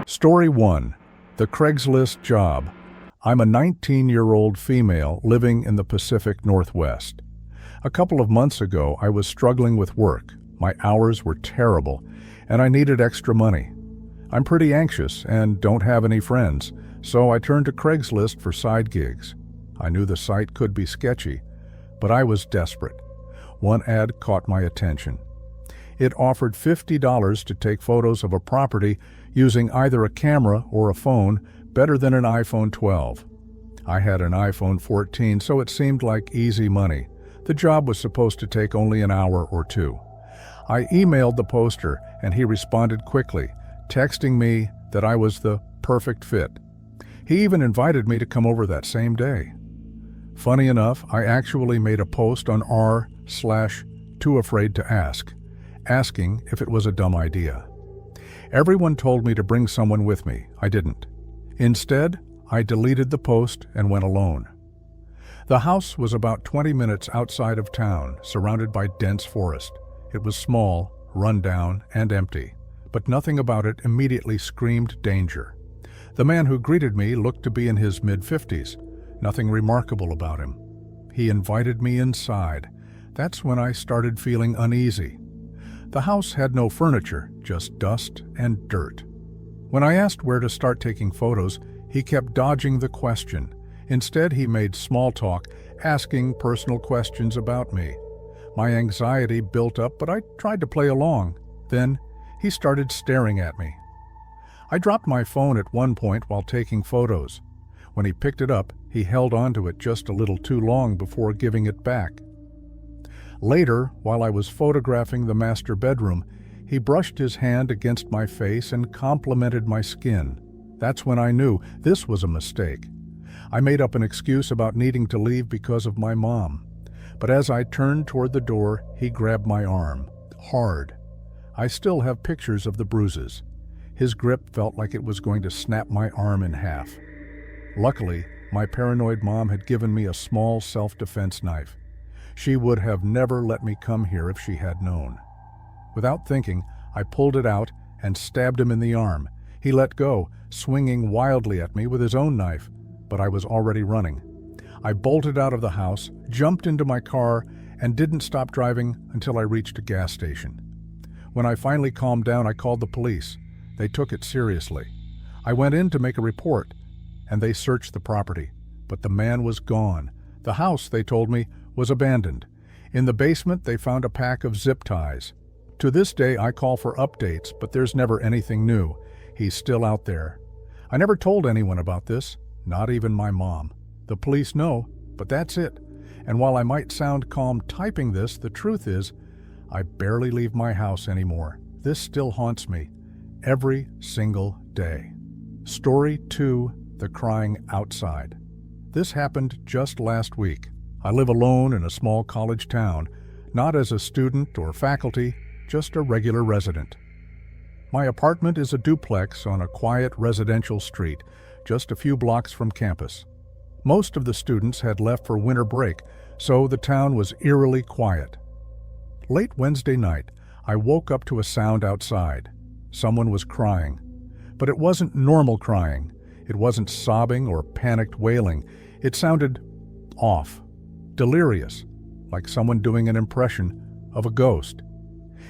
Story 1. The Craigslist Job. I'm a 19-year-old female living in the Pacific Northwest. A couple of months ago, I was struggling with work. My hours were terrible, and I needed extra money. I'm pretty anxious and don't have any friends, so I turned to Craigslist for side gigs. I knew the site could be sketchy, but I was desperate. One ad caught my attention. It offered $50 to take photos of a property using either a camera or a phone, better than an iPhone 12. I had an iPhone 14, so it seemed like easy money. The job was supposed to take only an hour or two. I emailed the poster, and he responded quickly, texting me that I was the perfect fit. He even invited me to come over that same day. Funny enough, I actually made a post on r/tooafraidtoask, asking if it was a dumb idea. Everyone told me to bring someone with me. I didn't. Instead, I deleted the post and went alone. The house was about 20 minutes outside of town, surrounded by dense forest. It was small, run down, and empty, but nothing about it immediately screamed danger. The man who greeted me looked to be in his mid-50s. Nothing remarkable about him. He invited me inside. That's when I started feeling uneasy. The house had no furniture, just dust and dirt. When I asked where to start taking photos, he kept dodging the question. Instead, he made small talk, asking personal questions about me. My anxiety built up, but I tried to play along. Then, he started staring at me. I dropped my phone at one point while taking photos. When he picked it up, he held onto it just a little too long before giving it back. Later, while I was photographing the master bedroom, he brushed his hand against my face and complimented my skin. That's when I knew this was a mistake. I made up an excuse about needing to leave because of my mom. But as I turned toward the door, he grabbed my arm, hard. I still have pictures of the bruises. His grip felt like it was going to snap my arm in half. Luckily, my paranoid mom had given me a small self-defense knife. She would have never let me come here if she had known. Without thinking, I pulled it out and stabbed him in the arm. He let go, swinging wildly at me with his own knife, but I was already running. I bolted out of the house, jumped into my car, and didn't stop driving until I reached a gas station. When I finally calmed down, I called the police. They took it seriously. I went in to make a report, and they searched the property, but the man was gone. The house, they told me, was abandoned. In the basement, they found a pack of zip ties. To this day, I call for updates, but there's never anything new. He's still out there. I never told anyone about this, not even my mom. The police know, but that's it. And while I might sound calm typing this, the truth is, I barely leave my house anymore. This still haunts me, every single day. Story 2, The Crying Outside. This happened just last week. I live alone in a small college town, not as a student or faculty, just a regular resident. My apartment is a duplex on a quiet residential street, just a few blocks from campus. Most of the students had left for winter break, so the town was eerily quiet. Late Wednesday night, I woke up to a sound outside. Someone was crying. But it wasn't normal crying. It wasn't sobbing or panicked wailing. It sounded off. Delirious, like someone doing an impression of a ghost.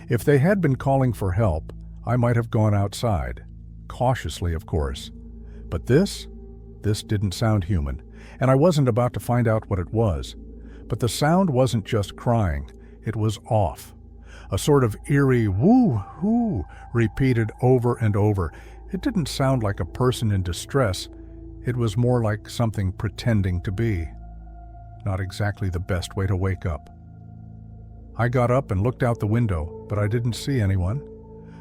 If they had been calling for help, I might have gone outside. Cautiously, of course. But this didn't sound human, and I wasn't about to find out what it was. But the sound wasn't just crying, it was off. A sort of eerie woo-hoo repeated over and over. It didn't sound like a person in distress. It was more like something pretending to be. Not exactly the best way to wake up. I got up and looked out the window, but I didn't see anyone.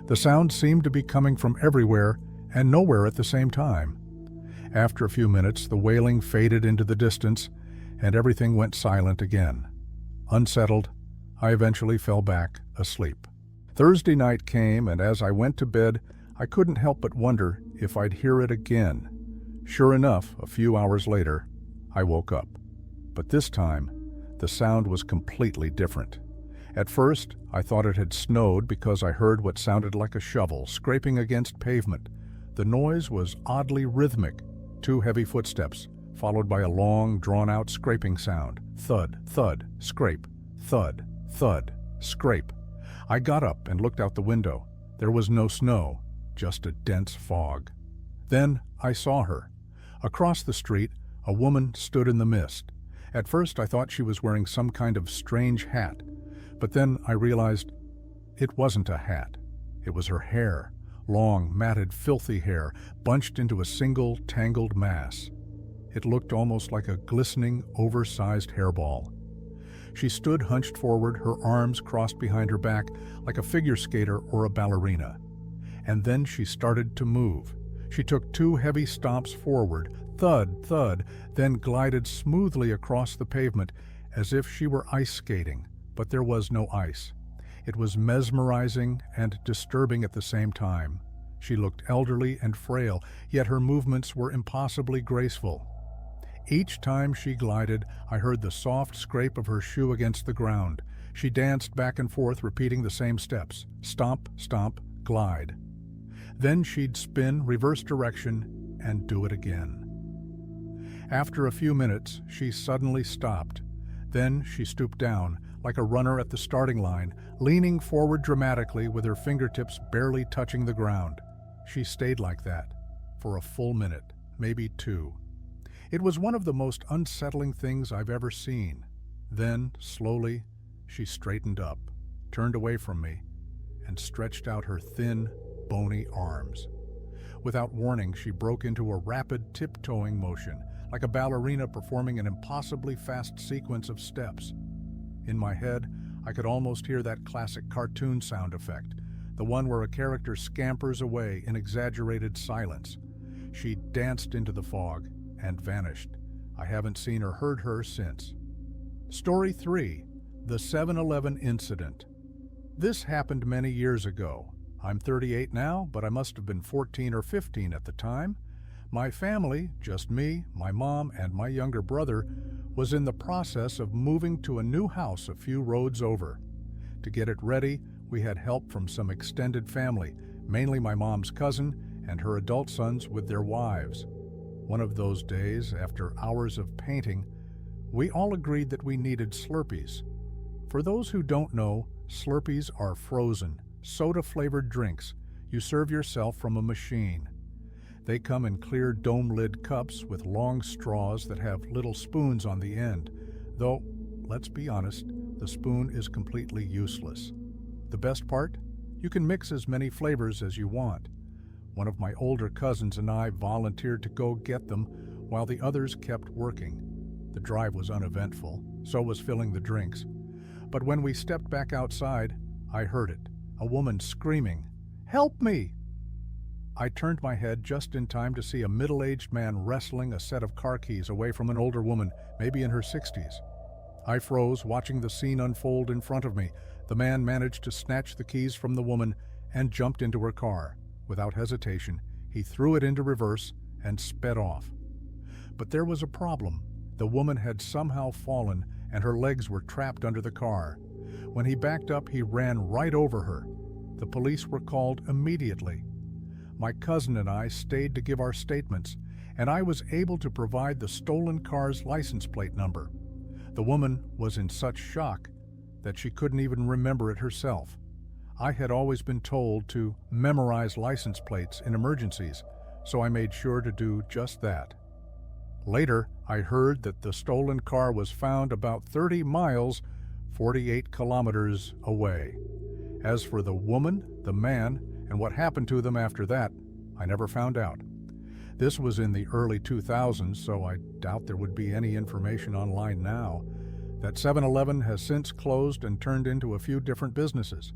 The sound seemed to be coming from everywhere and nowhere at the same time. After a few minutes, the wailing faded into the distance, and everything went silent again. Unsettled, I eventually fell back asleep. Thursday night came, and as I went to bed, I couldn't help but wonder if I'd hear it again. Sure enough, a few hours later, I woke up. But this time, the sound was completely different. At first, I thought it had snowed because I heard what sounded like a shovel scraping against pavement. The noise was oddly rhythmic, 2 heavy footsteps, followed by a long, drawn-out scraping sound. Thud, thud, scrape, thud, thud, scrape. I got up and looked out the window. There was no snow, just a dense fog. Then I saw her. Across the street, a woman stood in the mist. At first I thought she was wearing some kind of strange hat, but then I realized it wasn't a hat. It was her hair, long, matted, filthy hair, bunched into a single, tangled mass. It looked almost like a glistening, oversized hairball. She stood hunched forward, her arms crossed behind her back like a figure skater or a ballerina. And then she started to move. She took 2 heavy stomps forward, thud, thud, then glided smoothly across the pavement as if she were ice skating, but there was no ice. It was mesmerizing and disturbing at the same time. She looked elderly and frail, yet her movements were impossibly graceful. Each time she glided, I heard the soft scrape of her shoe against the ground. She danced back and forth, repeating the same steps. Stomp, stomp, glide. Then she'd spin, reverse direction, and do it again. After a few minutes, she suddenly stopped. Then she stooped down, like a runner at the starting line, leaning forward dramatically with her fingertips barely touching the ground. She stayed like that for a full minute, maybe 2. It was one of the most unsettling things I've ever seen. Then, slowly, she straightened up, turned away from me, and stretched out her thin, bony arms. Without warning, she broke into a rapid tiptoeing motion, like a ballerina performing an impossibly fast sequence of steps. In my head, I could almost hear that classic cartoon sound effect, the one where a character scampers away in exaggerated silence. She danced into the fog and vanished. I haven't seen or heard her since. Story 3. The 7-Eleven Incident. This happened many years ago. I'm 38 now, but I must have been 14 or 15 at the time. My family, just me, my mom, and my younger brother, was in the process of moving to a new house a few roads over. To get it ready, we had help from some extended family, mainly my mom's cousin and her adult sons with their wives. One of those days, after hours of painting, we all agreed that we needed Slurpees. For those who don't know, Slurpees are frozen, soda-flavored drinks you serve yourself from a machine. They come in clear dome-lid cups with long straws that have little spoons on the end, though, let's be honest, the spoon is completely useless. The best part? You can mix as many flavors as you want. One of my older cousins and I volunteered to go get them while the others kept working. The drive was uneventful, so was filling the drinks. But when we stepped back outside, I heard it, a woman screaming, "Help me!" I turned my head just in time to see a middle-aged man wrestling a set of car keys away from an older woman, maybe in her 60s. I froze, watching the scene unfold in front of me. The man managed to snatch the keys from the woman and jumped into her car. Without hesitation, he threw it into reverse and sped off. But there was a problem. The woman had somehow fallen and her legs were trapped under the car. When he backed up, he ran right over her. The police were called immediately. My cousin and I stayed to give our statements, and I was able to provide the stolen car's license plate number. The woman was in such shock that she couldn't even remember it herself. I had always been told to memorize license plates in emergencies, so I made sure to do just that. Later, I heard that the stolen car was found about 30 miles, 48 kilometers away. As for the woman, the man, and what happened to them after that, I never found out. This was in the early 2000s, so I doubt there would be any information online now. That 7-Eleven has since closed and turned into a few different businesses.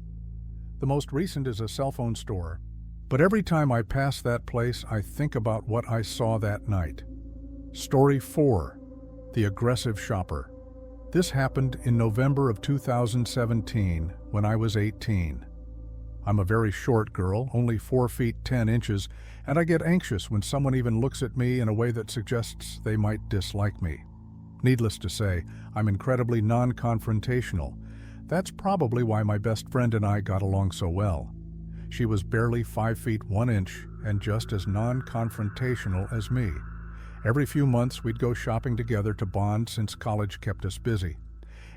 The most recent is a cell phone store. But every time I pass that place, I think about what I saw that night. Story 4. The Aggressive Shopper. This happened in November of 2017, when I was 18. I'm a very short girl, only 4 feet 10 inches, and I get anxious when someone even looks at me in a way that suggests they might dislike me. Needless to say, I'm incredibly non-confrontational. That's probably why my best friend and I got along so well. She was barely 5 feet 1 inch and just as non-confrontational as me. Every few months we'd go shopping together to bond since college kept us busy.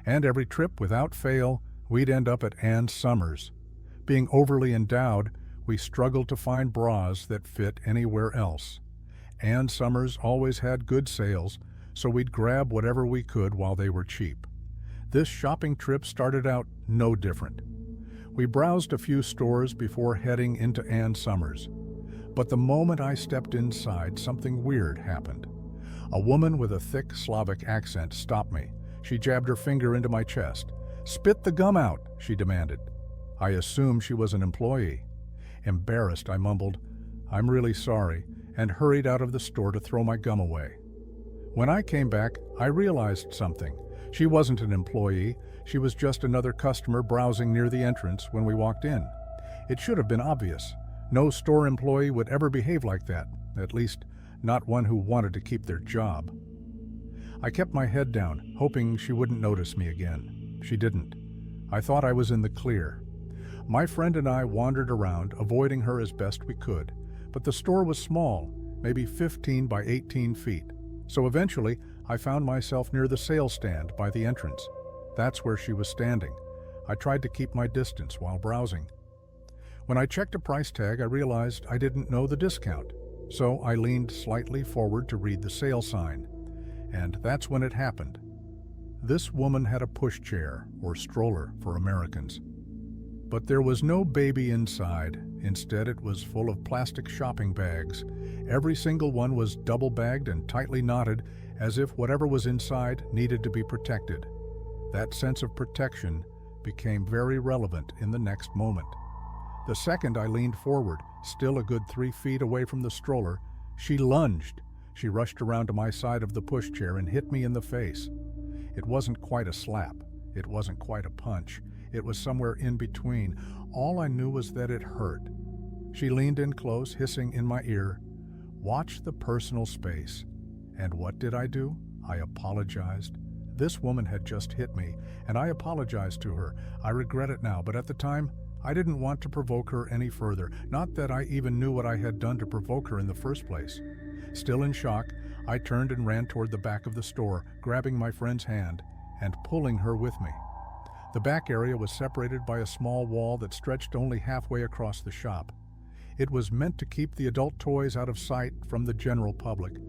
And every trip, without fail, we'd end up at Ann Summers. Being overly endowed, we struggled to find bras that fit anywhere else. Ann Summers always had good sales, so we'd grab whatever we could while they were cheap. This shopping trip started out no different. We browsed a few stores before heading into Ann Summers. But the moment I stepped inside, something weird happened. A woman with a thick Slavic accent stopped me. She jabbed her finger into my chest. "Spit the gum out," she demanded. I assumed she was an employee. Embarrassed, I mumbled, "I'm really sorry," and hurried out of the store to throw my gum away. When I came back, I realized something. She wasn't an employee. She was just another customer browsing near the entrance when we walked in. It should have been obvious. No store employee would ever behave like that, at least not one who wanted to keep their job. I kept my head down, hoping she wouldn't notice me again. She didn't. I thought I was in the clear. My friend and I wandered around, avoiding her as best we could, but the store was small, maybe 15 by 18 feet. So eventually, I found myself near the sales stand by the entrance. That's where she was standing. I tried to keep my distance while browsing. When I checked a price tag, I realized I didn't know the discount, so I leaned slightly forward to read the sale sign. And that's when it happened. This woman had a pushchair, or stroller for Americans. But there was no baby inside. Instead, it was full of plastic shopping bags. Every single one was double-bagged and tightly knotted, as if whatever was inside needed to be protected. That sense of protection became very relevant in the next moment. The second I leaned forward, still a good 3 feet away from the stroller, she lunged. She rushed around to my side of the pushchair and hit me in the face. It wasn't quite a slap. It wasn't quite a punch. It was somewhere in between. All I knew was that it hurt. She leaned in close, hissing in my ear, "Watch the personal space." And what did I do? I apologized. This woman had just hit me, and I apologized to her. I regret it now, but at the time, I didn't want to provoke her any further. Not that I even knew what I had done to provoke her in the first place. Still in shock, I turned and ran toward the back of the store, grabbing my friend's hand and pulling her with me. The back area was separated by a small wall that stretched only halfway across the shop. It was meant to keep the adult toys out of sight from the general public,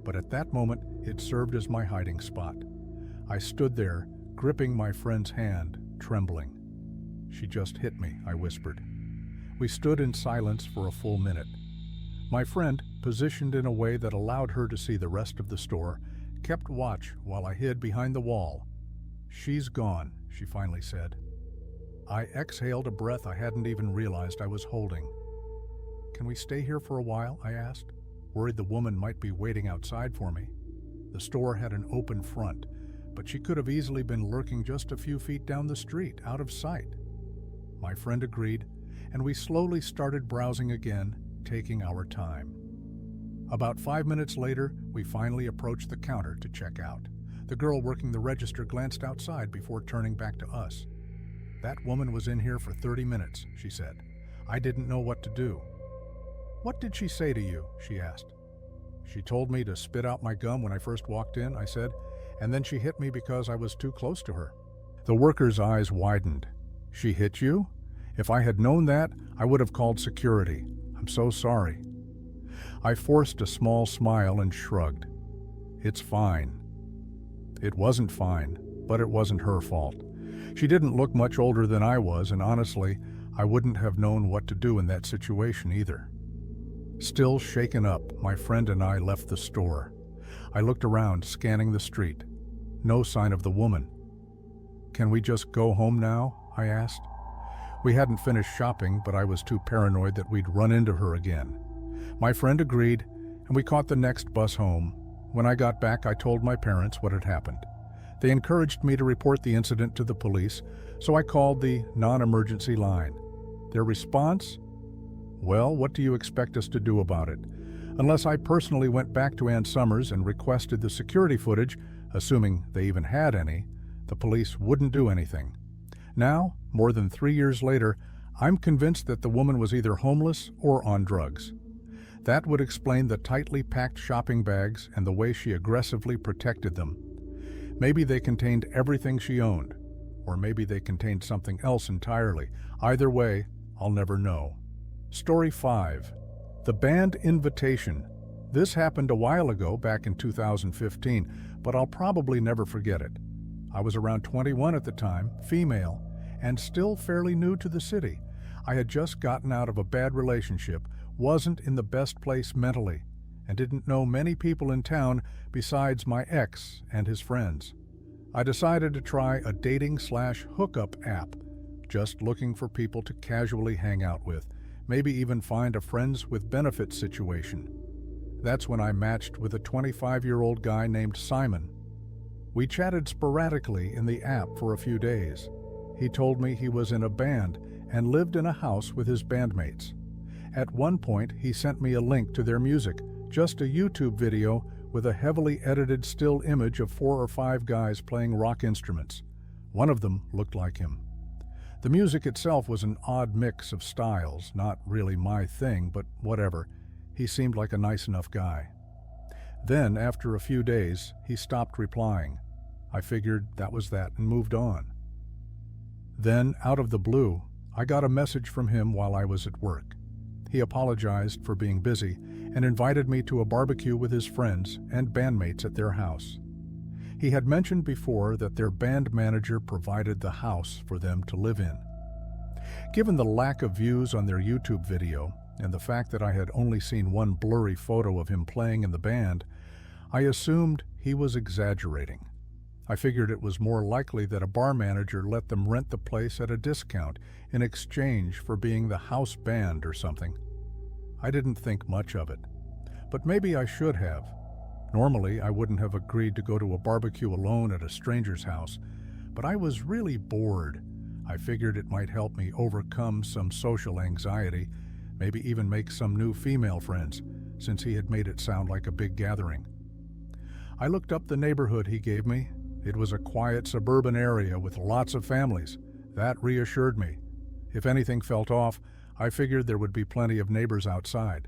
but at that moment it served as my hiding spot. I stood there, gripping my friend's hand, trembling. "She just hit me," I whispered. We stood in silence for a full minute. My friend, positioned in a way that allowed her to see the rest of the store, kept watch while I hid behind the wall. "She's gone," she finally said. I exhaled a breath I hadn't even realized I was holding. "Can we stay here for a while?" I asked, worried the woman might be waiting outside for me. The store had an open front, but she could have easily been lurking just a few feet down the street, out of sight. My friend agreed, and we slowly started browsing again, taking our time. About 5 minutes later, we finally approached the counter to check out. The girl working the register glanced outside before turning back to us. "That woman was in here for 30 minutes, she said. "I didn't know what to do." "What did she say to you?" she asked. "She told me to spit out my gum when I first walked in," I said, "and then she hit me because I was too close to her." The worker's eyes widened. "She hit you? If I had known that, I would have called security. I'm so sorry." I forced a small smile and shrugged. "It's fine." It wasn't fine, but it wasn't her fault. She didn't look much older than I was, and honestly, I wouldn't have known what to do in that situation either. Still shaken up, my friend and I left the store. I looked around, scanning the street. No sign of the woman. "Can we just go home now?" I asked. We hadn't finished shopping, but I was too paranoid that we'd run into her again. My friend agreed, and we caught the next bus home. When I got back, I told my parents what had happened. They encouraged me to report the incident to the police, so I called the non-emergency line. Their response? "Well, what do you expect us to do about it? Unless I personally went back to Ann Summers and requested the security footage, assuming they even had any, the police wouldn't do anything." Now, more than 3 years later, I'm convinced that the woman was either homeless or on drugs. That would explain the tightly packed shopping bags and the way she aggressively protected them. Maybe they contained everything she owned, or maybe they contained something else entirely. Either way, I'll never know. Story 5. The band invitation. This happened a while ago, back in 2015, but I'll probably never forget it. I was around 21 at the time, female, and still fairly new to the city. I had just gotten out of a bad relationship, wasn't in the best place mentally, and didn't know many people in town besides my ex and his friends. I decided to try a dating/hookup app, just looking for people to casually hang out with, maybe even find a friends with benefits situation. That's when I matched with a 25-year-old guy named Simon. We chatted sporadically in the app for a few days. He told me he was in a band and lived in a house with his bandmates. At one point, he sent me a link to their music, just a YouTube video with a heavily edited still image of 4 or 5 guys playing rock instruments. One of them looked like him. The music itself was an odd mix of styles, not really my thing, but whatever. He seemed like a nice enough guy. Then, after a few days, he stopped replying. I figured that was that and moved on. Then, out of the blue, I got a message from him while I was at work. He apologized for being busy and invited me to a barbecue with his friends and bandmates at their house. He had mentioned before that their band manager provided the house for them to live in. Given the lack of views on their YouTube video and the fact that I had only seen one blurry photo of him playing in the band, I assumed he was exaggerating. I figured it was more likely that a bar manager let them rent the place at a discount in exchange for being the house band or something. I didn't think much of it, but maybe I should have. Normally, I wouldn't have agreed to go to a barbecue alone at a stranger's house, but I was really bored. I figured it might help me overcome some social anxiety, maybe even make some new female friends, since he had made it sound like a big gathering. I looked up the neighborhood he gave me. It was a quiet suburban area with lots of families. That reassured me. If anything felt off, I figured there would be plenty of neighbors outside.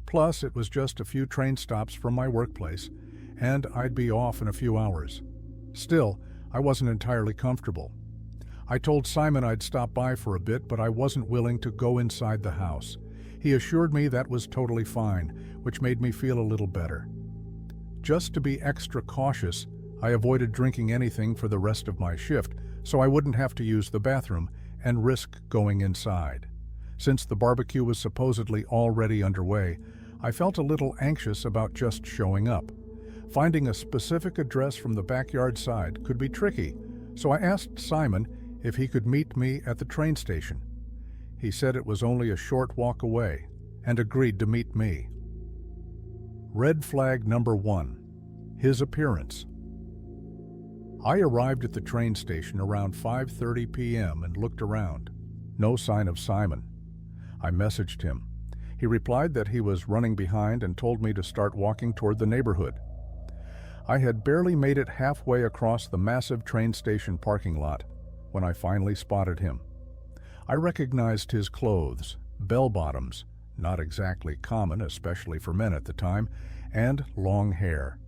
Plus, it was just a few train stops from my workplace, and I'd be off in a few hours. Still, I wasn't entirely comfortable. I told Simon I'd stop by for a bit, but I wasn't willing to go inside the house. He assured me that was totally fine, which made me feel a little better. Just to be extra cautious, I avoided drinking anything for the rest of my shift, so I wouldn't have to use the bathroom and risk going inside. Since the barbecue was supposedly already underway, I felt a little anxious about just showing up. Finding a specific address from the backyard side could be tricky, so I asked Simon if he could meet me at the train station. He said it was only a short walk away and agreed to meet me. Red flag number 1. His appearance. I arrived at the train station around 5:30 p.m. and looked around. No sign of Simon. I messaged him. He replied that he was running behind and told me to start walking toward the neighborhood. I had barely made it halfway across the massive train station parking lot when I finally spotted him. I recognized his clothes, bell-bottoms, not exactly common, especially for men at the time, and long hair.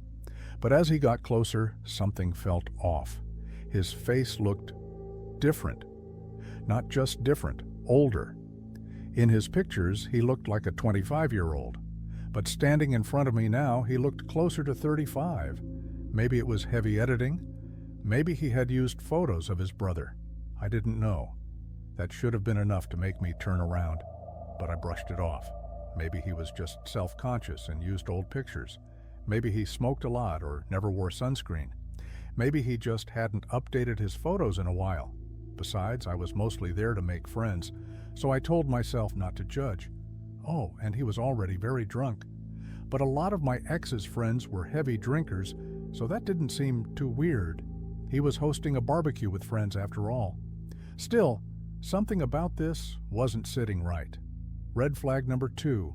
But as he got closer, something felt off. His face looked different. Not just different, older. In his pictures, he looked like a 25-year-old. But standing in front of me now, he looked closer to 35. Maybe it was heavy editing. Maybe he had used photos of his brother. I didn't know. That should have been enough to make me turn around, but I brushed it off. Maybe he was just self-conscious and used old pictures. Maybe he smoked a lot or never wore sunscreen. Maybe he just hadn't updated his photos in a while. Besides, I was mostly there to make friends, so I told myself not to judge. Oh, and he was already very drunk. But a lot of my ex's friends were heavy drinkers, so that didn't seem too weird. He was hosting a barbecue with friends after all. Still, something about this wasn't sitting right. Red flag number 2,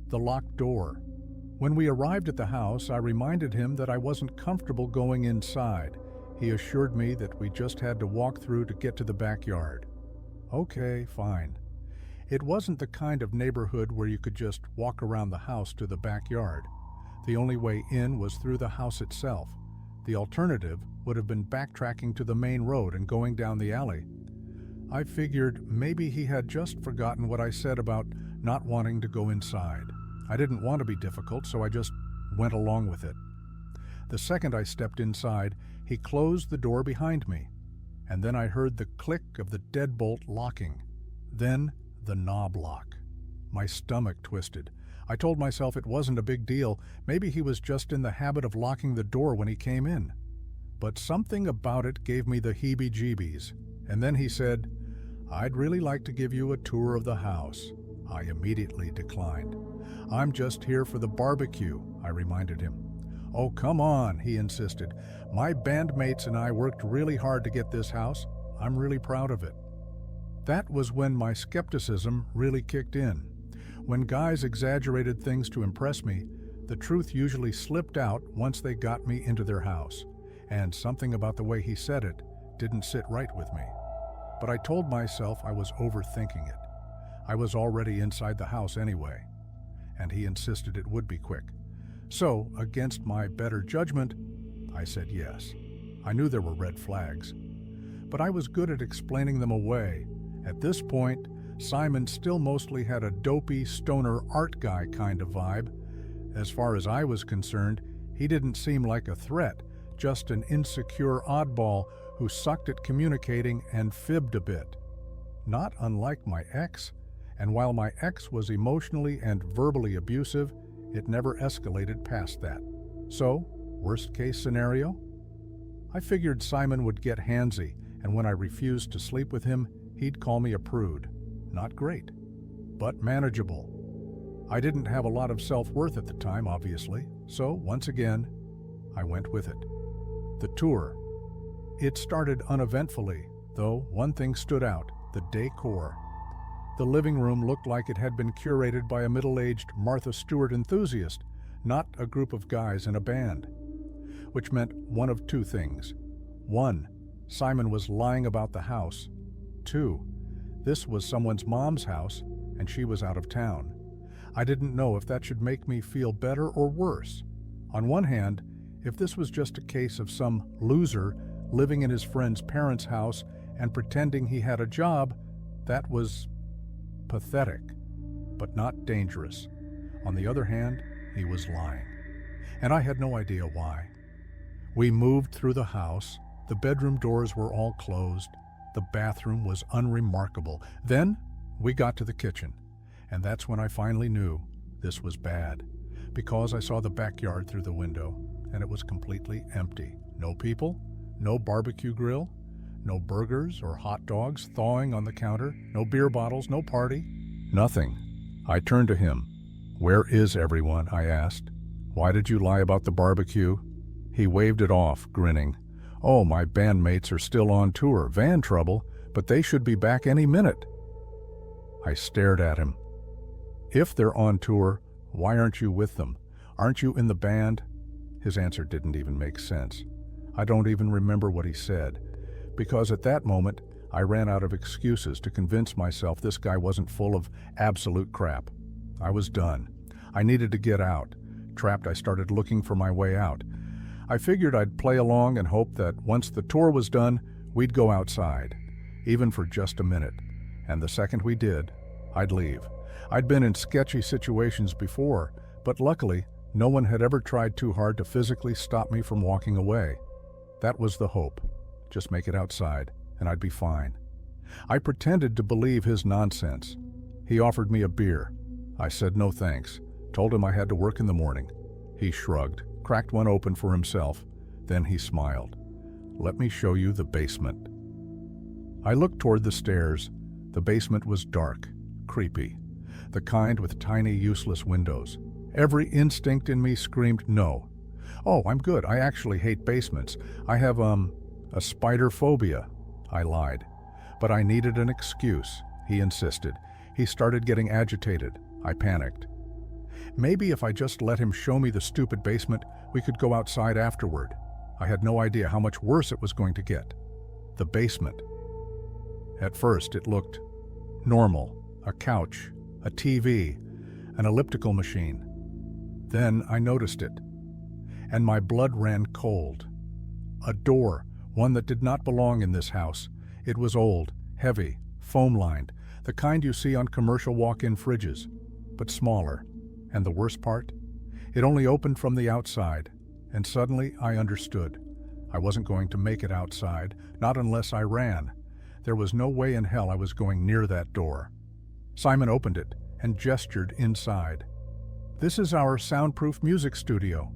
the locked door. When we arrived at the house, I reminded him that I wasn't comfortable going inside. He assured me that we just had to walk through to get to the backyard. Okay, fine. It wasn't the kind of neighborhood where you could just walk around the house to the backyard. The only way in was through the house itself. The alternative would have been backtracking to the main road and going down the alley. I figured maybe he had just forgotten what I said about not wanting to go inside. I didn't want to be difficult, so I just went along with it. The second I stepped inside, he closed the door behind me, and then I heard the click of the deadbolt locking. Then the knob lock. My stomach twisted. I told myself it wasn't a big deal. Maybe he was just in the habit of locking the door when he came in. But something about it gave me the heebie-jeebies. And then he said, "I'd really like to give you a tour of the house." I immediately declined. "I'm just here for the barbecue," I reminded him. "Oh, come on," he insisted. "My bandmates and I worked really hard to get this house. I'm really proud of it." That was when my skepticism really kicked in. When guys exaggerated things to impress me, the truth usually slipped out once they got me into their house, and something about the way he said it didn't sit right with me. But I told myself I was overthinking it. I was already inside the house anyway, and he insisted it would be quick. So, against my better judgment, I said yes. I knew there were red flags, but I was good at explaining them away. At this point, Simon still mostly had a dopey, stoner art guy kind of vibe. As far as I was concerned, he didn't seem like a threat, just an insecure oddball who sucked at communicating and fibbed a bit. Not unlike my ex, and while my ex was emotionally and verbally abusive, it never escalated past that. So, worst case scenario? I figured Simon would get handsy, and when I refused to sleep with him, he'd call me a prude. Not great, but manageable. I didn't have a lot of self-worth at the time, obviously, so once again, I went with it. The tour. It started uneventfully, though one thing stood out: the decor. The living room looked like it had been curated by a middle-aged Martha Stewart enthusiast, not a group of guys in a band. Which meant one of two things. 1, Simon was lying about the house. 2, this was someone's mom's house, and she was out of town. I didn't know if that should make me feel better or worse. On one hand, if this was just a case of some loser living in his friend's parents' house and pretending he had a job, that was pathetic, but not dangerous. On the other hand, he was lying, and I had no idea why. We moved through the house. The bedroom doors were all closed. The bathroom was unremarkable. Then we got to the kitchen, and that's when I finally knew this was bad, because I saw the backyard through the window, and it was completely empty. No people, no barbecue grill, no burgers or hot dogs thawing on the counter, no beer bottles, no party, nothing. I turned to him. "Where is everyone?" I asked. "Why did you lie about the barbecue?" He waved it off, grinning. "Oh, my bandmates are still on tour, van trouble, but they should be back any minute." I stared at him. "If they're on tour, why aren't you with them? Aren't you in the band?" His answer didn't even make sense. I don't even remember what he said, because at that moment, I ran out of excuses to convince myself this guy wasn't full of absolute crap. I was done. I needed to get out. Trapped, I started looking for my way out. I figured I'd play along and hope that once the tour was done, we'd go outside, even for just a minute. And the second we did, I'd leave. I'd been in sketchy situations before, but luckily, no one had ever tried too hard to physically stop me from walking away. That was the hope. Just make it outside, and I'd be fine. I pretended to believe his nonsense. He offered me a beer. I said no thanks, told him I had to work in the morning. He shrugged, cracked one open for himself. Then he smiled. "Let me show you the basement." I looked toward the stairs. The basement was dark, creepy, the kind with tiny, useless windows. Every instinct in me screamed no. "Oh, I'm good. I actually hate basements. I have, a spider phobia." I lied. But I needed an excuse. He insisted. He started getting agitated. I panicked. Maybe if I just let him show me the stupid basement, we could go outside afterward. I had no idea how much worse it was going to get. The basement. At first, it looked normal. a couch, a TV, an elliptical machine. Then I noticed it, and my blood ran cold. A door, one that did not belong in this house. It was old, heavy, foam-lined, the kind you see on commercial walk-in fridges, but smaller. And the worst part? It only opened from the outside, and suddenly I understood. I wasn't going to make it outside, not unless I ran. There was no way in hell I was going near that door. Simon opened it and gestured inside. "This is our soundproof music studio."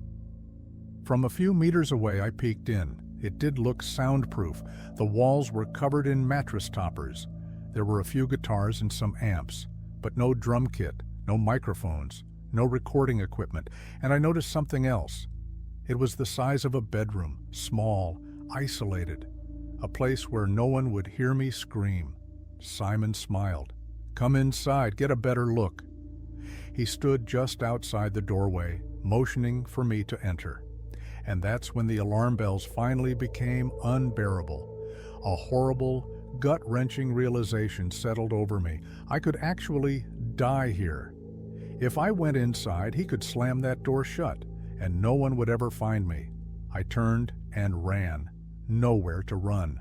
From a few meters away I peeked in. It did look soundproof. The walls were covered in mattress toppers. There were a few guitars and some amps, but no drum kit, no microphones, no recording equipment, and I noticed something else. It was the size of a bedroom, small, isolated, a place where no one would hear me scream. Simon smiled. "Come inside, get a better look." He stood just outside the doorway, motioning for me to enter. And that's when the alarm bells finally became unbearable. A horrible, gut-wrenching realization settled over me. I could actually die here. If I went inside, he could slam that door shut, and no one would ever find me. I turned and ran. Nowhere to run.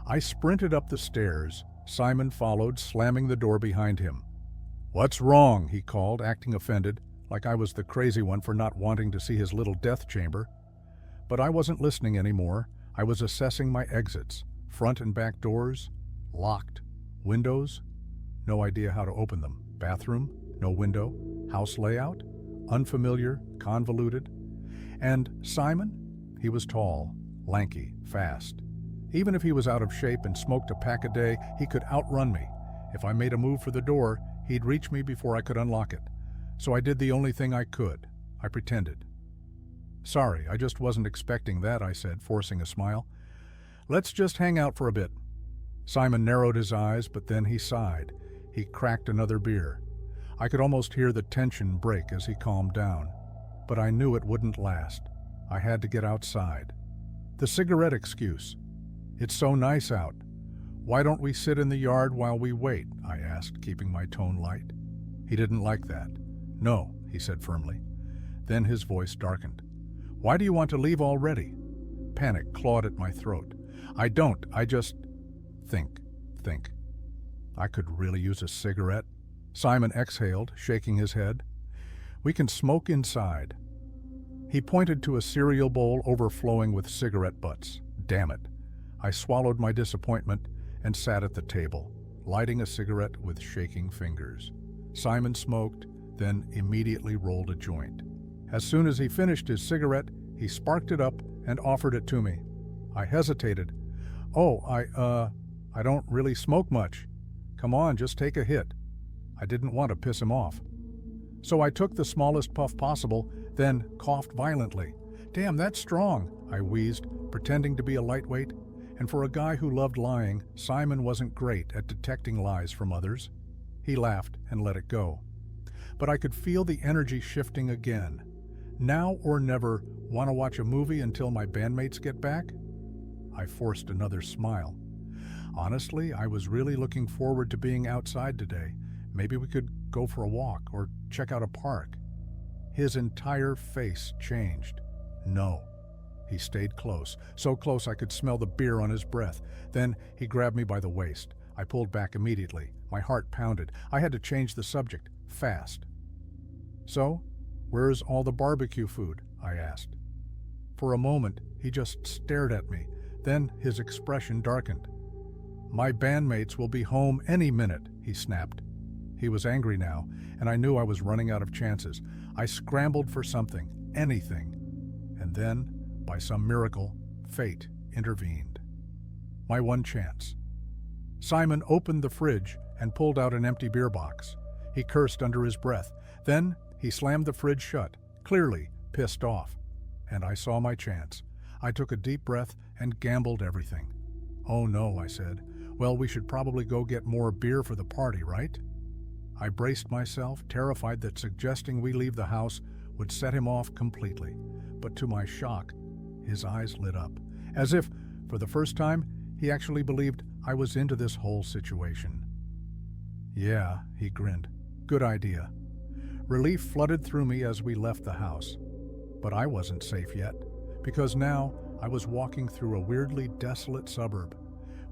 I sprinted up the stairs. Simon followed, slamming the door behind him. "What's wrong?" he called, acting offended, like I was the crazy one for not wanting to see his little death chamber. But I wasn't listening anymore. I was assessing my exits. Front and back doors, locked. Windows, no idea how to open them. Bathroom, no window. House layout, unfamiliar, convoluted. And Simon? He was tall, lanky, fast. Even if he was out of shape and smoked a pack a day, he could outrun me. If I made a move for the door, he'd reach me before I could unlock it. So I did the only thing I could. I pretended. "Sorry, I just wasn't expecting that," I said, forcing a smile. "Let's just hang out for a bit." Simon narrowed his eyes, but then he sighed. He cracked another beer. I could almost hear the tension break as he calmed down. But I knew it wouldn't last. I had to get outside. The cigarette excuse. "It's so nice out. Why don't we sit in the yard while we wait?" I asked, keeping my tone light. He didn't like that. "No," he said firmly. Then his voice darkened. "Why do you want to leave already?" Panic clawed at my throat. "I don't. I just think. I could really use a cigarette." Simon exhaled, shaking his head. "We can smoke inside." He pointed to a cereal bowl overflowing with cigarette butts. Damn it. I swallowed my disappointment and sat at the table, lighting a cigarette with shaking fingers. Simon smoked, then immediately rolled a joint. As soon as he finished his cigarette, he sparked it up and offered it to me. I hesitated. "Oh, I don't really smoke much. Come on, just take a hit." I didn't want to piss him off. So I took the smallest puff possible, then coughed violently. "Damn, that's strong," I wheezed, pretending to be a lightweight. And for a guy who loved lying, Simon wasn't great at detecting lies from others. He laughed and let it go. But I could feel the energy shifting again. Now or never, want to watch a movie until my bandmates get back? I forced another smile. Honestly, I was really looking forward to being outside today. Maybe we could go for a walk or check out a park. His entire face changed. No. He stayed close, so close I could smell the beer on his breath. Then he grabbed me by the waist. I pulled back immediately. My heart pounded. I had to change the subject, fast. "So, where's all the barbecue food?" I asked. For a moment, he just stared at me. Then his expression darkened. "My bandmates will be home any minute," he snapped. He was angry now, and I knew I was running out of chances. I scrambled for something, anything. And then, by some miracle, fate intervened. My one chance. Simon opened the fridge and pulled out an empty beer box. He cursed under his breath. Then he slammed the fridge shut, clearly pissed off. And I saw my chance. I took a deep breath and gambled everything. "Oh no," I said. "Well, we should probably go get more beer for the party, right?" I braced myself, terrified that suggesting we leave the house would set him off completely. But to my shock, his eyes lit up, as if, for the first time, he actually believed I was into this whole situation. Yeah, he grinned. Good idea. Relief flooded through me as we left the house. But I wasn't safe yet, because now I was walking through a weirdly desolate suburb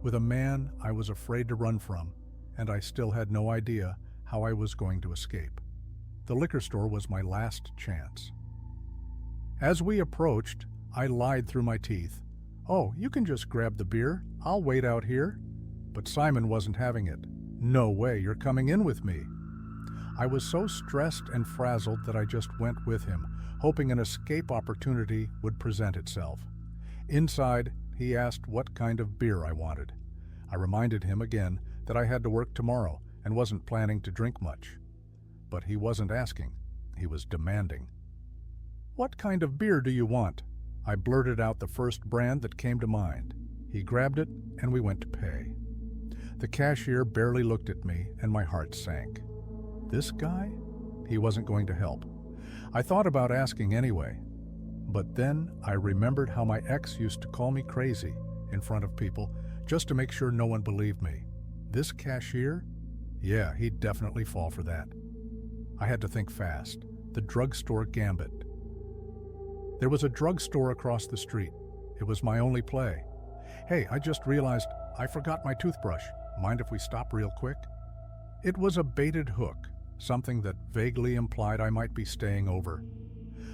with a man I was afraid to run from, and I still had no idea how I was going to escape. The liquor store was my last chance. As we approached, I lied through my teeth. "Oh, you can just grab the beer. I'll wait out here." But Simon wasn't having it. "No way, you're coming in with me." I was so stressed and frazzled that I just went with him, hoping an escape opportunity would present itself. Inside, he asked what kind of beer I wanted. I reminded him again that I had to work tomorrow and wasn't planning to drink much. But he wasn't asking, he was demanding. "What kind of beer do you want?" I blurted out the first brand that came to mind. He grabbed it and we went to pay. The cashier barely looked at me and my heart sank. This guy? He wasn't going to help. I thought about asking anyway. But then I remembered how my ex used to call me crazy in front of people just to make sure no one believed me. This cashier? Yeah, he'd definitely fall for that. I had to think fast. The drugstore gambit. There was a drugstore across the street. It was my only play. "Hey, I just realized I forgot my toothbrush. Mind if we stop real quick?" It was a baited hook, something that vaguely implied I might be staying over.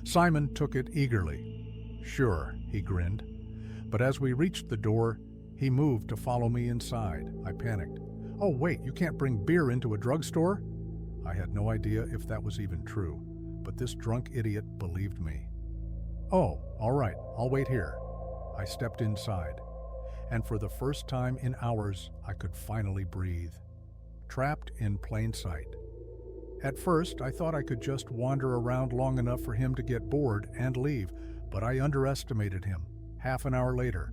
Simon took it eagerly. "Sure," he grinned. But as we reached the door, he moved to follow me inside. I panicked. "Oh, wait, you can't bring beer into a drugstore?" I had no idea if that was even true, but this drunk idiot believed me. "Oh, all right, I'll wait here." I stepped inside, and for the first time in hours, I could finally breathe. Trapped in plain sight. At first, I thought I could just wander around long enough for him to get bored and leave, but I underestimated him. Half an hour later,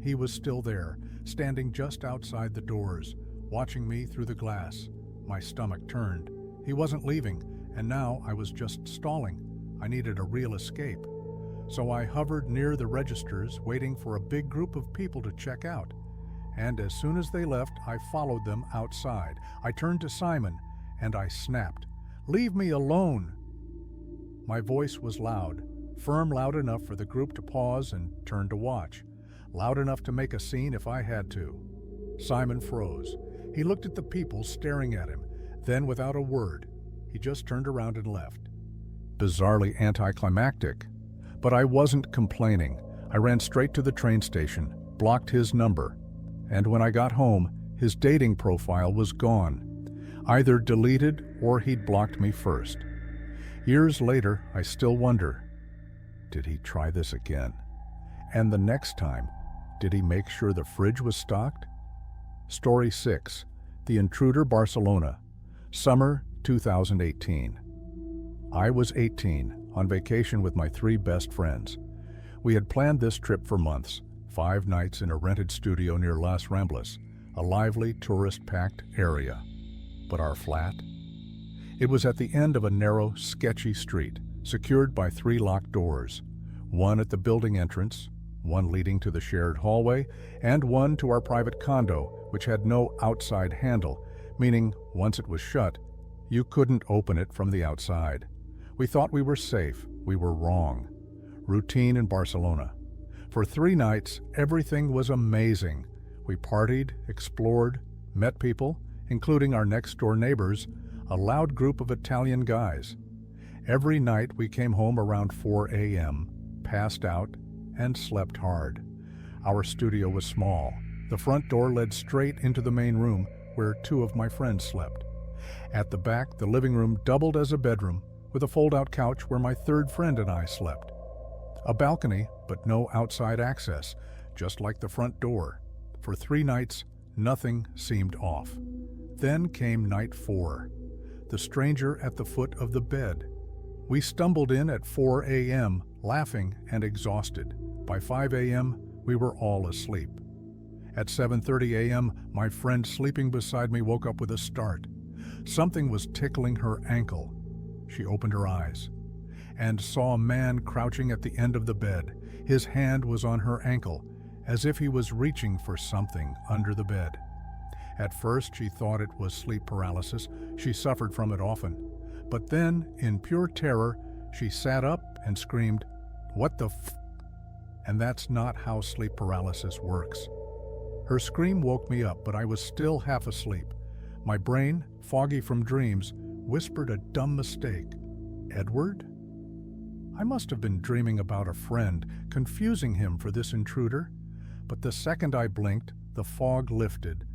he was still there, standing just outside the doors, watching me through the glass. My stomach turned. He wasn't leaving, and now I was just stalling. I needed a real escape. So I hovered near the registers, waiting for a big group of people to check out. And as soon as they left, I followed them outside. I turned to Simon, and I snapped, "Leave me alone!" My voice was loud, firm, loud enough for the group to pause and turn to watch, loud enough to make a scene if I had to. Simon froze. He looked at the people staring at him. Then, without a word, he just turned around and left. Bizarrely anticlimactic. But I wasn't complaining. I ran straight to the train station, blocked his number, and when I got home, his dating profile was gone. Either deleted or he'd blocked me first. Years later, I still wonder, did he try this again? And the next time, did he make sure the fridge was stocked? Story 6. The Intruder, Barcelona. Summer 2018. I was 18, on vacation with my 3 best friends. We had planned this trip for months, 5 nights in a rented studio near Las Ramblas, a lively, tourist-packed area. But our flat? It was at the end of a narrow, sketchy street, secured by 3 locked doors, one at the building entrance, one leading to the shared hallway, and one to our private condo, which had no outside handle, meaning once it was shut, you couldn't open it from the outside. We thought we were safe. We were wrong. Routine in Barcelona. For 3 nights, everything was amazing. We partied, explored, met people, including our next-door neighbors, a loud group of Italian guys. Every night we came home around 4 a.m., passed out, and slept hard. Our studio was small. The front door led straight into the main room, where 2 of my friends slept. At the back, the living room doubled as a bedroom, with a fold-out couch where my 3rd friend and I slept. A balcony, but no outside access, just like the front door. For 3 nights, nothing seemed off. Then came night 4. The stranger at the foot of the bed. We stumbled in at 4 a.m., laughing and exhausted. By 5 a.m., we were all asleep. At 7:30 a.m., my friend sleeping beside me woke up with a start. Something was tickling her ankle. She opened her eyes and saw a man crouching at the end of the bed. His hand was on her ankle, as if he was reaching for something under the bed. At first, she thought it was sleep paralysis. She suffered from it often. But then, in pure terror, she sat up and screamed, "What the f—" And that's not how sleep paralysis works. Her scream woke me up, but I was still half asleep. My brain, foggy from dreams, whispered a dumb mistake. Edward? I must have been dreaming about a friend, confusing him for this intruder. But the second I blinked, the fog lifted,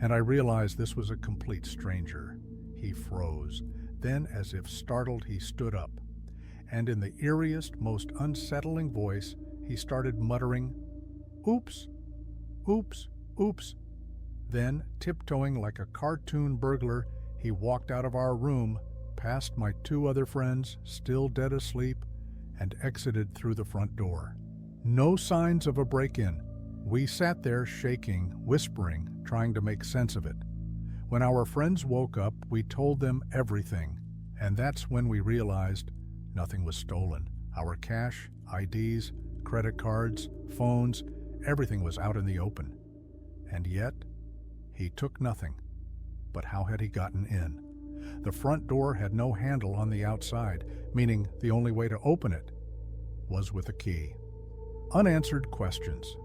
and I realized this was a complete stranger. He froze. Then, as if startled, he stood up. And in the eeriest, most unsettling voice, he started muttering, "Oops, oops, oops." Then, tiptoeing like a cartoon burglar, he walked out of our room, past my two other friends, still dead asleep, and exited through the front door. No signs of a break-in. We sat there shaking, whispering, trying to make sense of it. When our friends woke up, we told them everything, and that's when we realized nothing was stolen. Our cash, IDs, credit cards, phones, everything was out in the open. And yet, he took nothing. But how had he gotten in? The front door had no handle on the outside, meaning the only way to open it was with a key. Unanswered questions.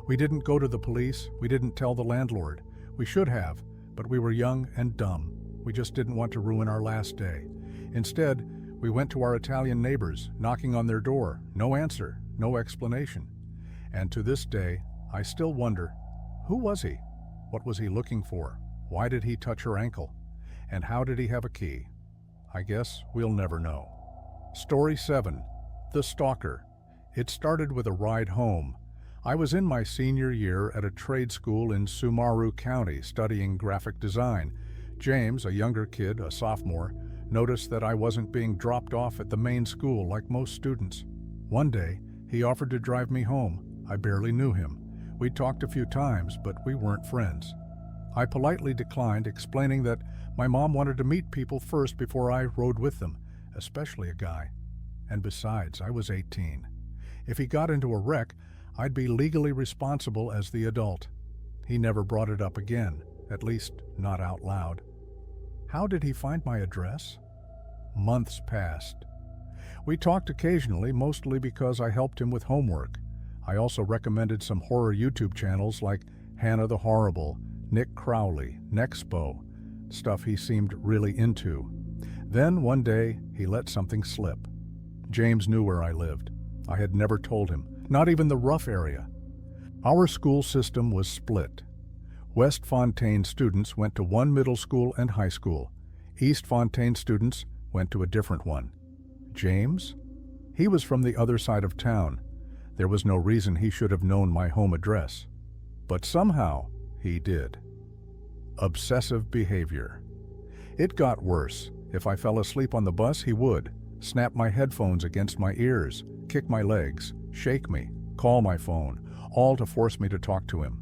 We didn't go to the police, we didn't tell the landlord. We should have, but we were young and dumb. We just didn't want to ruin our last day. Instead, we went to our Italian neighbors, knocking on their door. No answer, no explanation. And to this day, I still wonder, who was he? What was he looking for? Why did he touch her ankle? And how did he have a key? I guess we'll never know. Story 7. The Stalker. It started with a ride home. I was in my senior year at a trade school in Sumaru County studying graphic design. James, a younger kid, a sophomore, noticed that I wasn't being dropped off at the main school like most students. One day, he offered to drive me home. I barely knew him. We'd talked a few times, but we weren't friends. I politely declined, explaining that my mom wanted to meet people first before I rode with them, especially a guy. And besides, I was 18. If he got into a wreck, I'd be legally responsible as the adult. He never brought it up again, at least not out loud. How did he find my address? Months passed. We talked occasionally, mostly because I helped him with homework. I also recommended some horror YouTube channels like Hannah the Horrible, Nick Crowley, Nexpo, stuff he seemed really into. Then one day, he let something slip. James knew where I lived. I had never told him, not even the rough area. Our school system was split. West Fontaine students went to one middle school and high school. East Fontaine students went to a different one. James? He was from the other side of town. There was no reason he should have known my home address. But somehow, he did. Obsessive behavior. It got worse. If I fell asleep on the bus, he would snap my headphones against my ears, kick my legs, shake me, call my phone, all to force me to talk to him.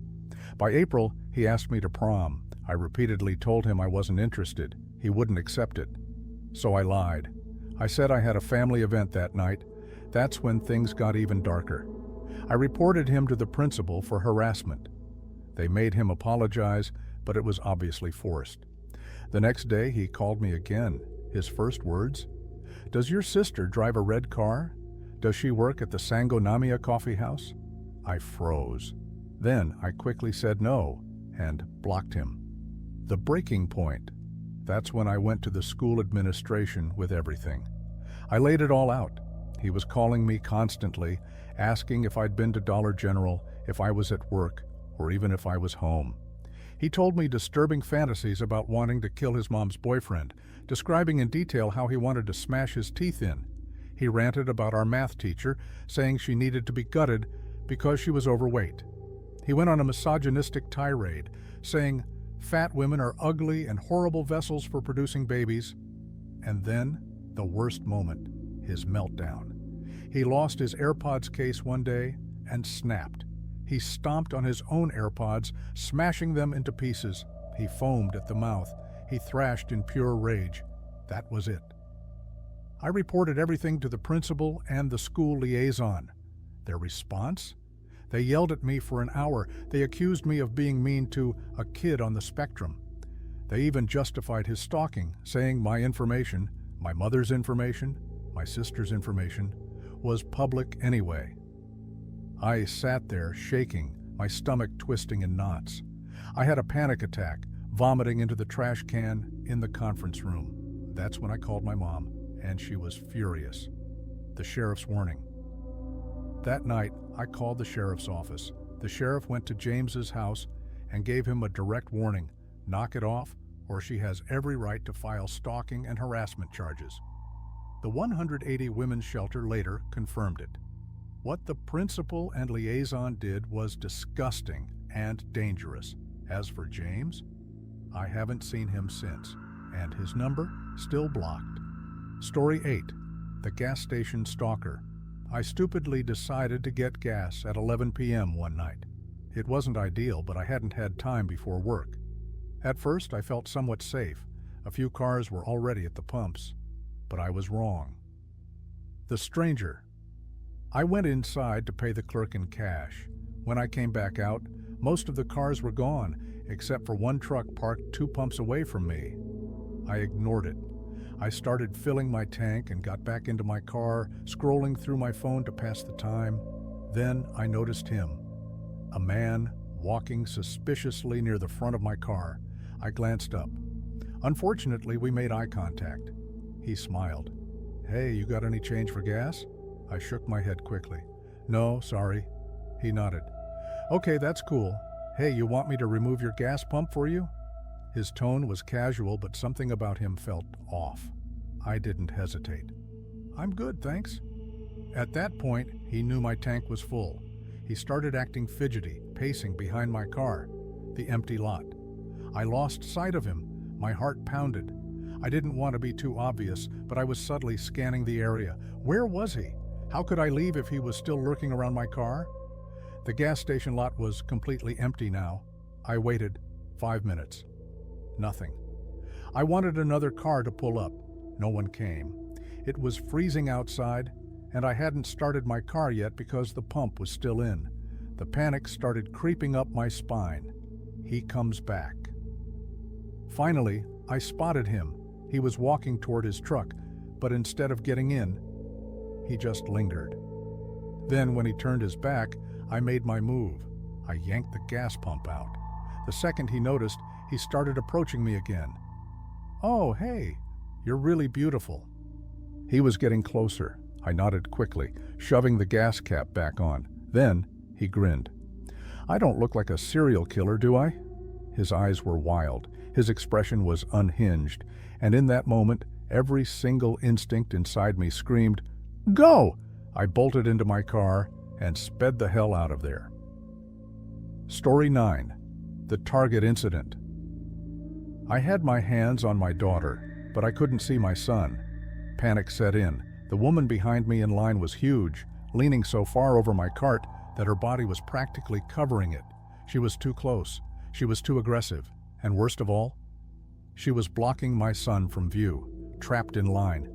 By April, he asked me to prom. I repeatedly told him I wasn't interested. He wouldn't accept it. So I lied. I said I had a family event that night. That's when things got even darker. I reported him to the principal for harassment. They made him apologize, but it was obviously forced. The next day, he called me again. His first words, "Does your sister drive a red car? Does she work at the Sangonamia coffee house?" I froze. Then I quickly said no and blocked him. The breaking point. That's when I went to the school administration with everything. I laid it all out. He was calling me constantly, asking if I'd been to Dollar General, if I was at work, or even if I was home. He told me disturbing fantasies about wanting to kill his mom's boyfriend, describing in detail how he wanted to smash his teeth in. He ranted about our math teacher, saying she needed to be gutted because she was overweight. He went on a misogynistic tirade, saying fat women are ugly and horrible vessels for producing babies. And then, the worst moment, his meltdown. He lost his AirPods case one day and snapped. He stomped on his own AirPods, smashing them into pieces. He foamed at the mouth. He thrashed in pure rage. That was it. I reported everything to the principal and the school liaison. Their response? They yelled at me for an hour. They accused me of being mean to a kid on the spectrum. They even justified his stalking, saying my information, my mother's information, my sister's information, was public anyway. I sat there shaking, my stomach twisting in knots. I had a panic attack, vomiting into the trash can in the conference room. That's when I called my mom, and she was furious. The sheriff's warning. That night, I called the sheriff's office. The sheriff went to James's house and gave him a direct warning: knock it off, or she has every right to file stalking and harassment charges. The 180 Women's Shelter later confirmed it. What the principal and liaison did was disgusting and dangerous. As for James, I haven't seen him since, and his number still blocked. Story 8. The Gas Station Stalker. I stupidly decided to get gas at 11 p.m. one night. It wasn't ideal, but I hadn't had time before work. At first, I felt somewhat safe. A few cars were already at the pumps, but I was wrong. The stranger. I went inside to pay the clerk in cash. When I came back out, most of the cars were gone, except for one truck parked 2 pumps away from me. I ignored it. I started filling my tank and got back into my car, scrolling through my phone to pass the time. Then I noticed him, a man walking suspiciously near the front of my car. I glanced up. Unfortunately, we made eye contact. He smiled. "Hey, you got any change for gas?" I shook my head quickly. "No, sorry." He nodded. "Okay, that's cool. Hey, you want me to remove your gas pump for you?" His tone was casual, but something about him felt off. I didn't hesitate. "I'm good, thanks." At that point, he knew my tank was full. He started acting fidgety, pacing behind my car, the empty lot. I lost sight of him. My heart pounded. I didn't want to be too obvious, but I was subtly scanning the area. Where was he? How could I leave if he was still lurking around my car? The gas station lot was completely empty now. I waited 5 minutes. Nothing. I wanted another car to pull up. No one came. It was freezing outside, and I hadn't started my car yet because the pump was still in. The panic started creeping up my spine. He comes back. Finally, I spotted him. He was walking toward his truck, but instead of getting in, he just lingered. Then, when he turned his back, I made my move. I yanked the gas pump out. The second he noticed, he started approaching me again. "Oh, hey, you're really beautiful." He was getting closer. I nodded quickly, shoving the gas cap back on. Then he grinned. "I don't look like a serial killer, do I?" His eyes were wild. His expression was unhinged. And in that moment, every single instinct inside me screamed, "Go!" I bolted into my car and sped the hell out of there. Story 9. The Target Incident. I had my hands on my daughter, but I couldn't see my son. Panic set in. The woman behind me in line was huge, leaning so far over my cart that her body was practically covering it. She was too close. She was too aggressive. And worst of all, she was blocking my son from view, trapped in line.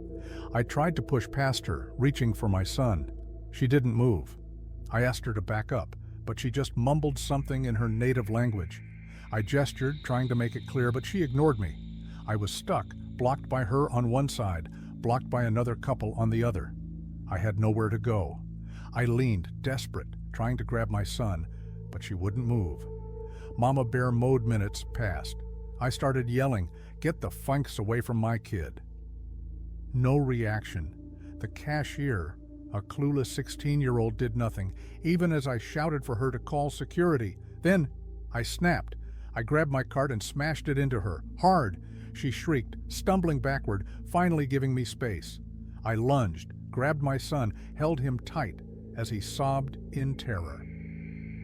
I tried to push past her, reaching for my son. She didn't move. I asked her to back up, but she just mumbled something in her native language. I gestured, trying to make it clear, but she ignored me. I was stuck, blocked by her on one side, blocked by another couple on the other. I had nowhere to go. I leaned, desperate, trying to grab my son, but she wouldn't move. Mama Bear mode minutes passed. I started yelling, "Get the funks away from my kid." No reaction. The cashier, a clueless 16-year-old, did nothing, even as I shouted for her to call security. Then I snapped. I grabbed my cart and smashed it into her, hard. She shrieked, stumbling backward, finally giving me space. I lunged, grabbed my son, held him tight as he sobbed in terror.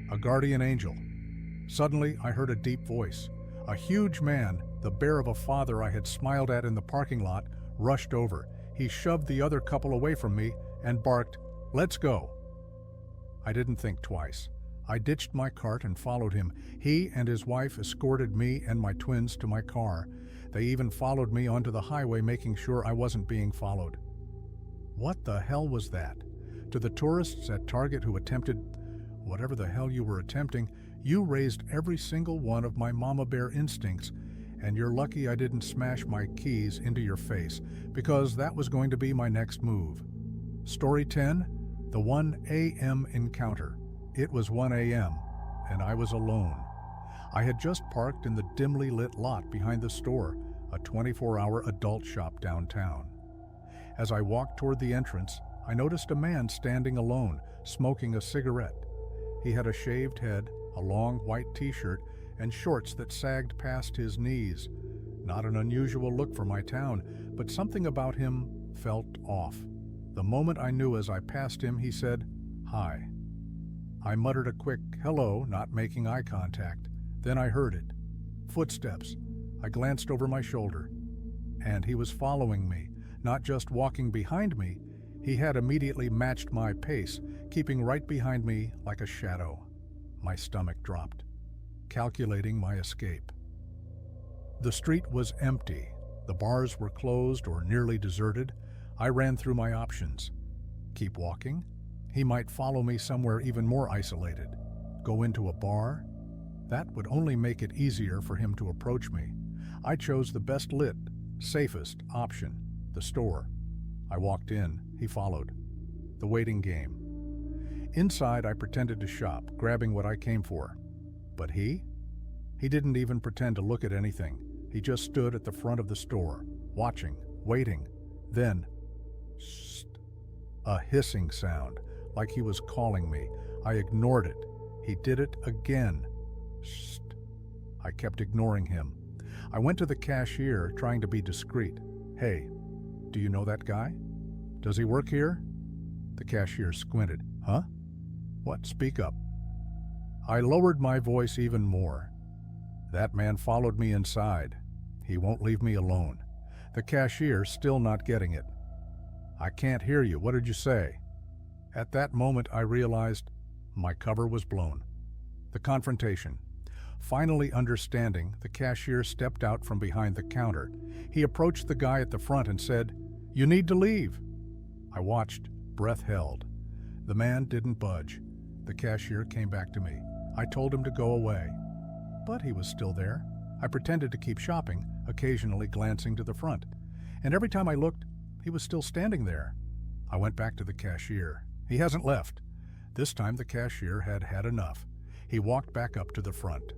A guardian angel. Suddenly, I heard a deep voice. A huge man, the bear of a father I had smiled at in the parking lot, rushed over. He shoved the other couple away from me and barked, "Let's go." I didn't think twice. I ditched my cart and followed him. He and his wife escorted me and my twins to my car. They even followed me onto the highway, making sure I wasn't being followed. What the hell was that? To the tourists at Target who attempted, whatever the hell you were attempting, you raised every single one of my mama bear instincts, and you're lucky I didn't smash my keys into your face, because that was going to be my next move. Story 10, the 1 a.m. encounter. It was 1 a.m., and I was alone. I had just parked in the dimly lit lot behind the store, a 24-hour adult shop downtown. As I walked toward the entrance, I noticed a man standing alone, smoking a cigarette. He had a shaved head, a long white t-shirt, and shorts that sagged past his knees. Not an unusual look for my town, but something about him felt off. The moment I knew as I passed him, he said, "Hi." I muttered a quick hello, not making eye contact. Then I heard it. Footsteps. I glanced over my shoulder, and he was following me, not just walking behind me. He had immediately matched my pace, keeping right behind me like a shadow. My stomach dropped, calculating my escape. The street was empty. The bars were closed or nearly deserted. I ran through my options. Keep walking? He might follow me somewhere even more isolated. Go into a bar? That would only make it easier for him to approach me. I chose the best lit, safest option, the store. I walked in. He followed. The waiting game. Inside, I pretended to shop, grabbing what I came for. But he? He didn't even pretend to look at anything. He just stood at the front of the store, watching, waiting. Then, shh, a hissing sound, like he was calling me. I ignored it. He did it again. Shh. I kept ignoring him. I went to the cashier, trying to be discreet. "Hey, do you know that guy? Does he work here?" The cashier squinted. "Huh? What? Speak up." I lowered my voice even more. "That man followed me inside. He won't leave me alone." The cashier, still not getting it. "I can't hear you. What did you say?" At that moment, I realized my cover was blown. The confrontation. Finally understanding, the cashier stepped out from behind the counter. He approached the guy at the front and said, "You need to leave." I watched, breath held. The man didn't budge. The cashier came back to me. I told him to go away. But he was still there. I pretended to keep shopping, occasionally glancing to the front. And every time I looked, he was still standing there. I went back to the cashier. He hasn't left. This time the cashier had had enough. He walked back up to the front.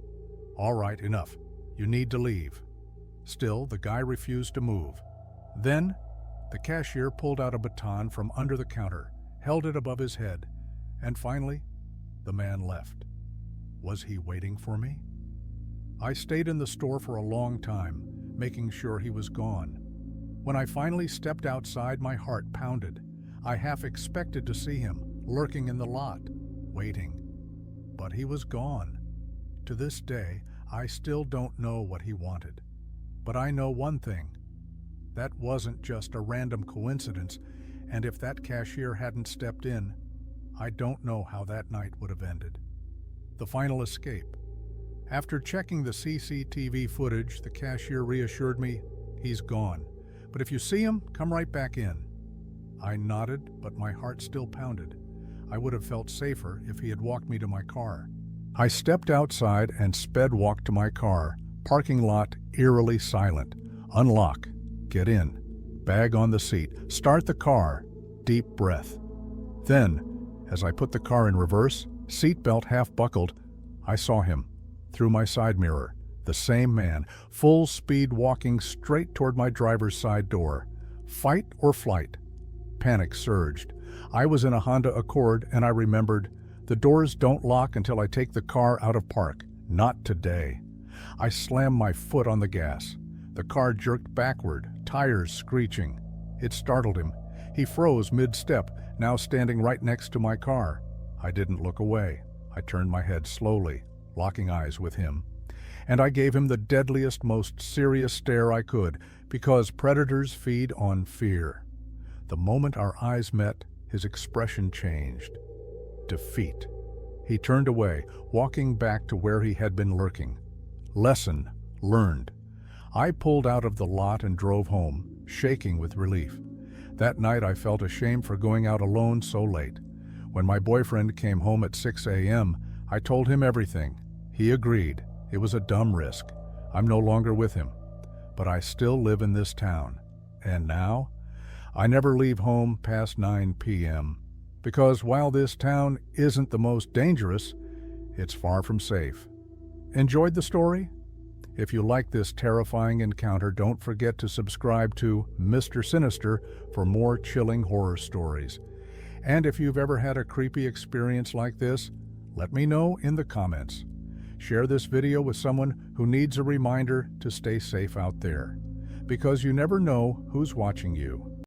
"All right, enough. You need to leave." Still, the guy refused to move. Then, the cashier pulled out a baton from under the counter, held it above his head, and finally, the man left. Was he waiting for me? I stayed in the store for a long time, making sure he was gone. When I finally stepped outside, my heart pounded. I half expected to see him, lurking in the lot, waiting. But he was gone. To this day, I still don't know what he wanted. But I know one thing. That wasn't just a random coincidence, and if that cashier hadn't stepped in, I don't know how that night would have ended. The final escape. After checking the CCTV footage, the cashier reassured me, "He's gone. But if you see him, come right back in." I nodded, but my heart still pounded. I would have felt safer if he had walked me to my car. I stepped outside and sped walk to my car, parking lot eerily silent. Unlock, get in, bag on the seat, start the car, deep breath. Then, as I put the car in reverse, seatbelt half buckled, I saw him, through my side mirror, the same man, full speed walking straight toward my driver's side door. Fight or flight? Panic surged. I was in a Honda Accord and I remembered, the doors don't lock until I take the car out of park. Not today. I slammed my foot on the gas. The car jerked backward, tires screeching. It startled him. He froze mid-step, now standing right next to my car. I didn't look away. I turned my head slowly, locking eyes with him. And I gave him the deadliest, most serious stare I could, because predators feed on fear. The moment our eyes met, his expression changed. Defeat. He turned away, walking back to where he had been lurking. Lesson learned. I pulled out of the lot and drove home, shaking with relief. That night I felt ashamed for going out alone so late. When my boyfriend came home at 6 a.m., I told him everything. He agreed. It was a dumb risk. I'm no longer with him. But I still live in this town. And now, I never leave home past 9 p.m. because while this town isn't the most dangerous, it's far from safe. Enjoyed the story? If you like this terrifying encounter, don't forget to subscribe to Mr. Sinister for more chilling horror stories. And if you've ever had a creepy experience like this, let me know in the comments. Share this video with someone who needs a reminder to stay safe out there, because you never know who's watching you.